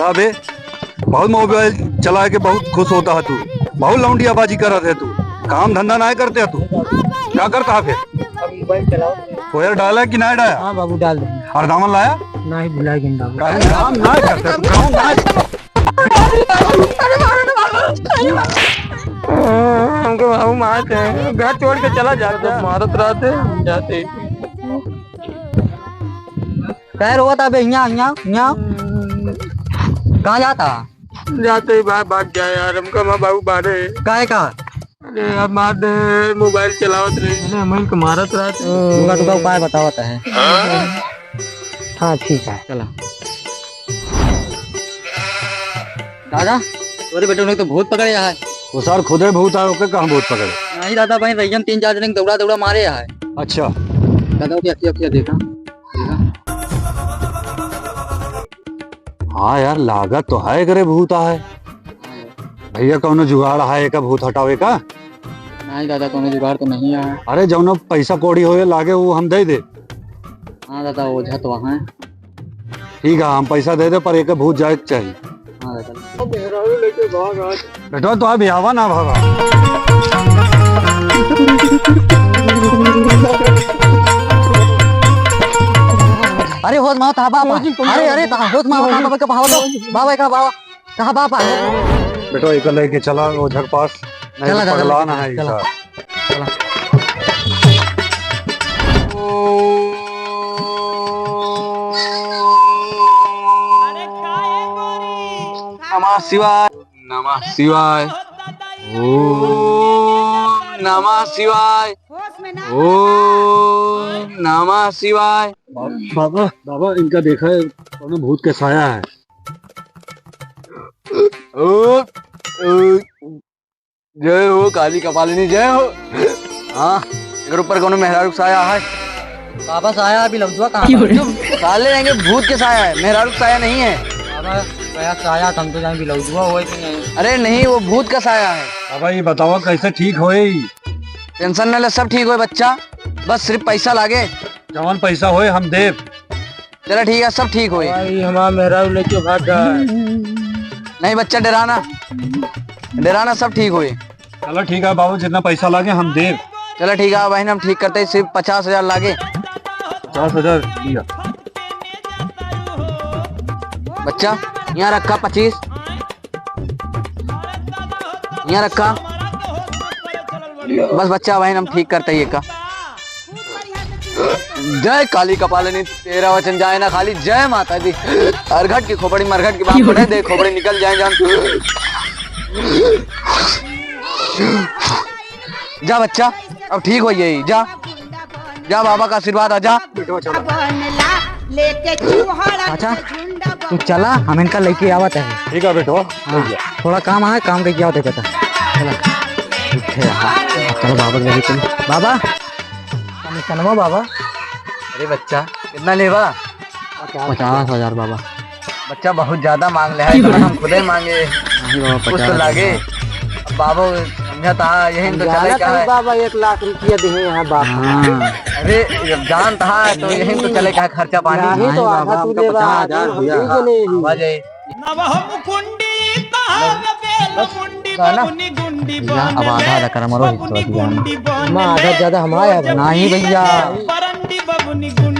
का बे, बहुत मोबाइल चला के बहुत खुश होता है तू, बहुत लौंडियाबाजी करत है तू, काम धंधा ना करते है तू, क्या करता है फिर? अब मोबाइल चलाओ। कोयर डाला कि ना डाला? हाँ बाबू डाल देंगे। और दामन लाया? नहीं भुलाएंगे बाबू। काम ना करते तू, काम ना। हमको बाबू मारते हैं, घर छोड़ के चला जाता है, मारत रहते जाते। पैर हुआ था बे, यहाँ कहाँ जाता? जाते ही बाहर भाग गया यार, हमको माँ बाबू मारे। काहे का? अरे अब मार दे, मोबाइल चलावत रहे मोबाइल को मारत रहते। तुमका तुमका उपाय बतावता है। हाँ ठीक है चला दादा, तोरे बेटे ने तो भूत पकड़े है। वो सर खुदे भूत है, ओके कहाँ भूत पकड़े? नहीं दादा भाई, रैयम 3-4 जने दौड़ा दौड़ा मारे है। अच्छा दादा की अखिया देखा? हाँ यार, लागत तो है करे भूत है। भैया कौनो जुगाड़ है का भूत हटावे का? नहीं दादा, कोनो जुगाड़ तो नहीं है। अरे जौनो पैसा कौड़ी होए लागे वो हम दे दे। हाँ दादा, ओझा तो वहाँ है। ठीक है, हम पैसा दे दे, पर एक भूत जाए चाहिए। हाँ दादा। बेटा तो अभी आवा ना भागा। अरे होश माओ था बाबा, अरे अरे होश माओ था बाबा का भाव दो, बाबा का बाबा कहा बाबा? बेटा एक लेके चला ओझा के पास, नहीं चला तो दादा, पगलाना है चला। ऐसा। नमः शिवाय, नमः शिवाय, ओम नमः शिवाय, ओम नमः शिवाय। बाबा बाबा, इनका देखा है कौनो भूत के साया है। ओ, जय हो काली कपालिनी, जय हो। हाँ, अगर ऊपर कौनो मेहरारू साया है। बाबा साया अभी लौटुआ कहाँ? साले रहेंगे, भूत के साया है, मेहरारू साया नहीं है। बाबा गया साया, हम तो जान भी लौटुआ हुआ कि नहीं? अरे नहीं, वो भूत का साया है। बाबा ये बताओ कैसे ठीक होए? टेंशन न ले, सब ठीक होए बच्चा, बस सिर्फ पैसा लागे। जवान पैसा होए हम देव। चलो ठीक है, सब ठीक होए। भाई हमारा मेरा लेके भाग गया है। नहीं बच्चा, डराना डराना, सब ठीक होए। चलो ठीक है बाबू, जितना पैसा लागे हम देव। चलो ठीक है बहन, हम ठीक करते हैं, सिर्फ 50,000 लागे। 50,000 लिया बच्चा, यहाँ रखा 25, यहाँ रखा, बस बच्चा बहन हम ठीक करते ही का। जय काली कपालिनी, तेरा वचन जाए ना खाली। जय माता दी। अरघट की खोपड़ी मरघट की बात पड़े दे, खोपड़ी निकल जाए जान। जा बच्चा, अब ठीक हो यही, जा जा, बाबा का आशीर्वाद आ जा। अच्छा तू चला, हम इनका लेके आवत है। ठीक है बेटो। हाँ, थोड़ा काम है, काम करके आवत है। चला चलो बाबा के चलो। बाबा कनवा बाबा। अरे बच्चा कितना लेवा? 50,000 बाबा। बच्चा बहुत ज्यादा मांग ले है, हम खुदे मांगे नहीं बाबा, कुछ तो लागे। अब बाबा समझा था यही तो चले क्या है। बाबा 1 लाख रुपया दे यहाँ बाप। हाँ। अरे जब जान था तो यही तो चले क्या खर्चा पानी। नहीं तो आधा तू ले 50,000 भैया। अब आधा आधा कर मरो, आधा ज्यादा हमारा नहीं भैया। बरंडी बबुनी गुंडी